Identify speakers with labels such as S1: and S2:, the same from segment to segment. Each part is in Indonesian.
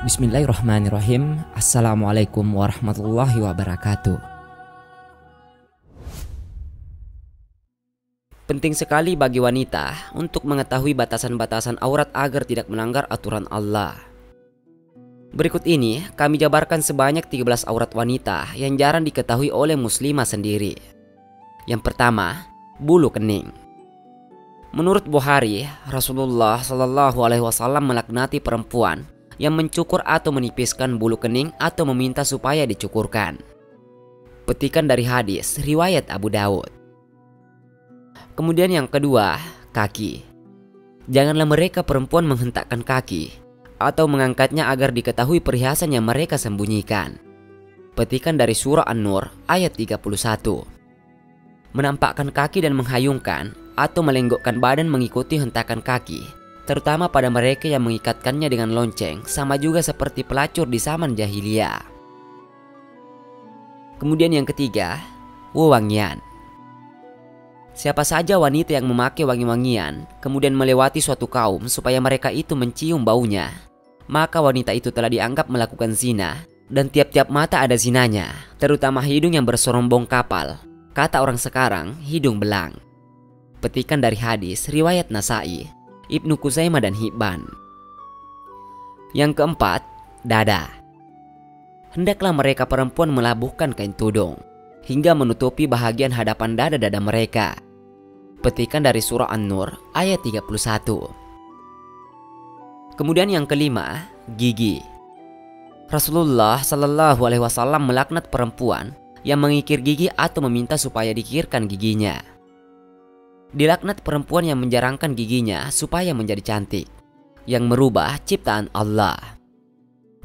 S1: Bismillahirrahmanirrahim. Assalamualaikum warahmatullahi wabarakatuh. Penting sekali bagi wanita untuk mengetahui batasan-batasan aurat agar tidak melanggar aturan Allah. Berikut ini kami jabarkan sebanyak 13 aurat wanita yang jarang diketahui oleh muslimah sendiri. Yang pertama, bulu kening. Menurut Bukhari, Rasulullah SAW melaknati perempuan yang mencukur atau menipiskan bulu kening atau meminta supaya dicukurkan. Petikan dari hadis riwayat Abu Daud. Kemudian yang kedua, kaki. Janganlah mereka perempuan menghentakkan kaki atau mengangkatnya agar diketahui perhiasan yang mereka sembunyikan. Petikan dari surah An-Nur ayat 31. Menampakkan kaki dan menghayungkan atau melenggokkan badan mengikuti hentakan kaki, terutama pada mereka yang mengikatkannya dengan lonceng, sama juga seperti pelacur di zaman jahiliyah. Kemudian yang ketiga, wewangian. Siapa saja wanita yang memakai wangi-wangian kemudian melewati suatu kaum supaya mereka itu mencium baunya, maka wanita itu telah dianggap melakukan zina, dan tiap-tiap mata ada zinanya, terutama hidung yang bersorombong kapal. Kata orang sekarang, hidung belang. Petikan dari hadis riwayat Nasai, Ibnu Kuzaimah dan Hibban. Yang keempat, dada. Hendaklah mereka perempuan melabuhkan kain tudung hingga menutupi bahagian hadapan dada-dada mereka. Petikan dari surah An-Nur ayat 31. Kemudian yang kelima, gigi. Rasulullah SAW melaknat perempuan yang mengikir gigi atau meminta supaya dikikirkan giginya. Dilaknat perempuan yang menjarangkan giginya supaya menjadi cantik, yang merubah ciptaan Allah.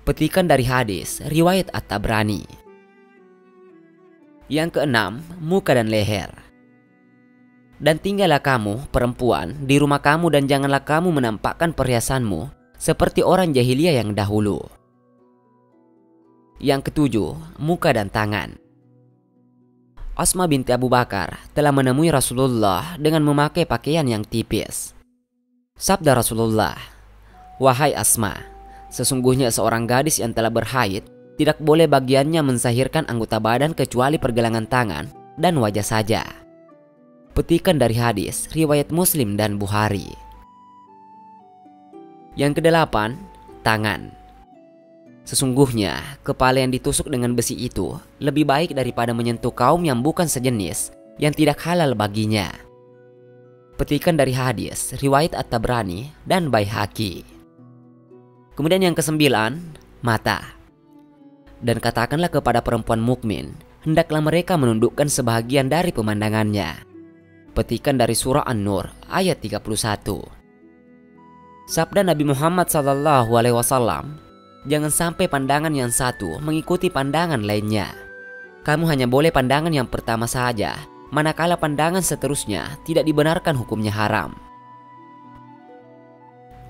S1: Petikan dari hadis riwayat At-Tabrani. Yang keenam, muka dan leher. Dan tinggallah kamu perempuan di rumah kamu dan janganlah kamu menampakkan perhiasanmu seperti orang jahiliyah yang dahulu. Yang ketujuh, muka dan tangan. Asma binti Abu Bakar telah menemui Rasulullah dengan memakai pakaian yang tipis. Sabda Rasulullah, "Wahai Asma, sesungguhnya seorang gadis yang telah berhaid tidak boleh bagiannya mensahirkan anggota badan kecuali pergelangan tangan dan wajah saja." Petikan dari hadis riwayat Muslim dan Bukhari. Yang kedelapan, tangan. Sesungguhnya kepala yang ditusuk dengan besi itu lebih baik daripada menyentuh kaum yang bukan sejenis yang tidak halal baginya. Petikan dari hadis riwayat At-Tabrani dan Baihaqi. Kemudian yang kesembilan, mata. Dan katakanlah kepada perempuan mukmin, hendaklah mereka menundukkan sebahagian dari pemandangannya. Petikan dari surah An-Nur ayat 31. Sabda Nabi Muhammad SAW, jangan sampai pandangan yang satu mengikuti pandangan lainnya. Kamu hanya boleh pandangan yang pertama saja, manakala pandangan seterusnya tidak dibenarkan hukumnya haram.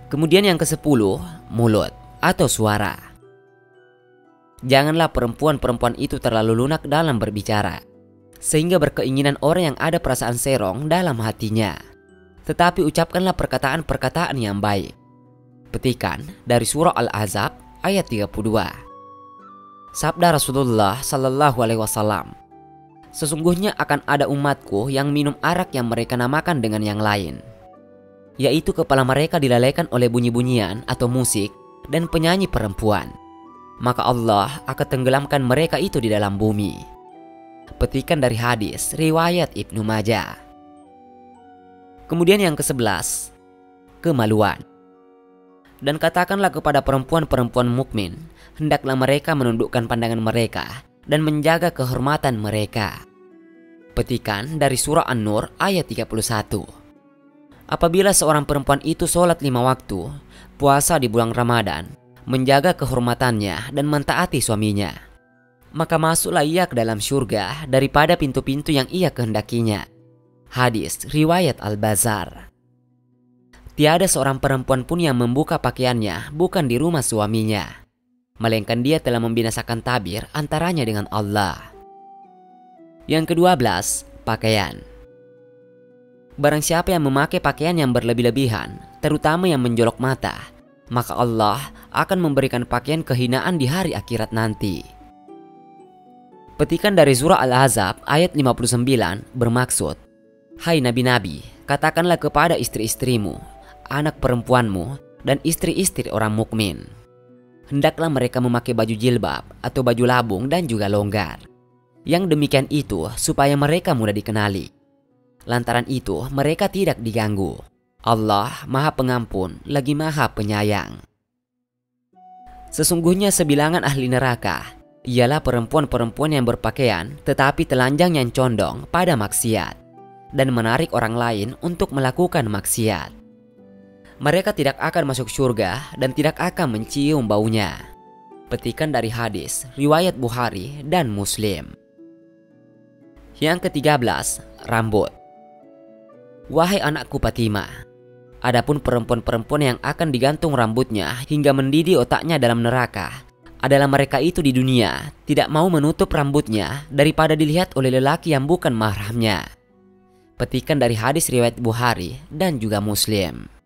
S1: Kemudian yang ke-10, mulut atau suara. Janganlah perempuan-perempuan itu terlalu lunak dalam berbicara, sehingga berkeinginan orang yang ada perasaan serong dalam hatinya. Tetapi ucapkanlah perkataan-perkataan yang baik. Petikan dari surah Al-Ahzab ayat 32. Sabda Rasulullah SAW, sesungguhnya akan ada umatku yang minum arak yang mereka namakan dengan yang lain, yaitu kepala mereka dilalaikan oleh bunyi-bunyian atau musik dan penyanyi perempuan. Maka Allah akan tenggelamkan mereka itu di dalam bumi. Petikan dari hadis riwayat Ibnu Majah. Kemudian yang ke-11, kemaluan. Dan katakanlah kepada perempuan-perempuan mukmin, hendaklah mereka menundukkan pandangan mereka dan menjaga kehormatan mereka. Petikan dari surah An-Nur ayat 31. Apabila seorang perempuan itu sholat 5 waktu, puasa di bulan Ramadan, menjaga kehormatannya dan mentaati suaminya, maka masuklah ia ke dalam syurga daripada pintu-pintu yang ia kehendakinya. Hadis riwayat Al-Bazar. Tiada seorang perempuan pun yang membuka pakaiannya bukan di rumah suaminya, melainkan dia telah membinasakan tabir antaranya dengan Allah. Yang ke-12, pakaian. Barang siapa yang memakai pakaian yang berlebih-lebihan, terutama yang menjolok mata, maka Allah akan memberikan pakaian kehinaan di hari akhirat nanti. Petikan dari surah Al-Ahzab ayat 59 bermaksud, "Hai nabi-nabi, katakanlah kepada istri-istrimu, anak perempuanmu, dan istri-istri orang mukmin, hendaklah mereka memakai baju jilbab atau baju labung dan juga longgar. Yang demikian itu supaya mereka mudah dikenali. Lantaran itu mereka tidak diganggu. Allah Maha Pengampun lagi Maha Penyayang." Sesungguhnya sebilangan ahli neraka ialah perempuan-perempuan yang berpakaian tetapi telanjang yang condong pada maksiat dan menarik orang lain untuk melakukan maksiat. Mereka tidak akan masuk surga dan tidak akan mencium baunya. Petikan dari hadis riwayat Bukhari dan Muslim. Yang ke-13, rambut. Wahai anakku Fatimah, adapun perempuan-perempuan yang akan digantung rambutnya hingga mendidih otaknya dalam neraka adalah mereka itu di dunia tidak mau menutup rambutnya daripada dilihat oleh lelaki yang bukan mahramnya. Petikan dari hadis riwayat Bukhari dan juga Muslim.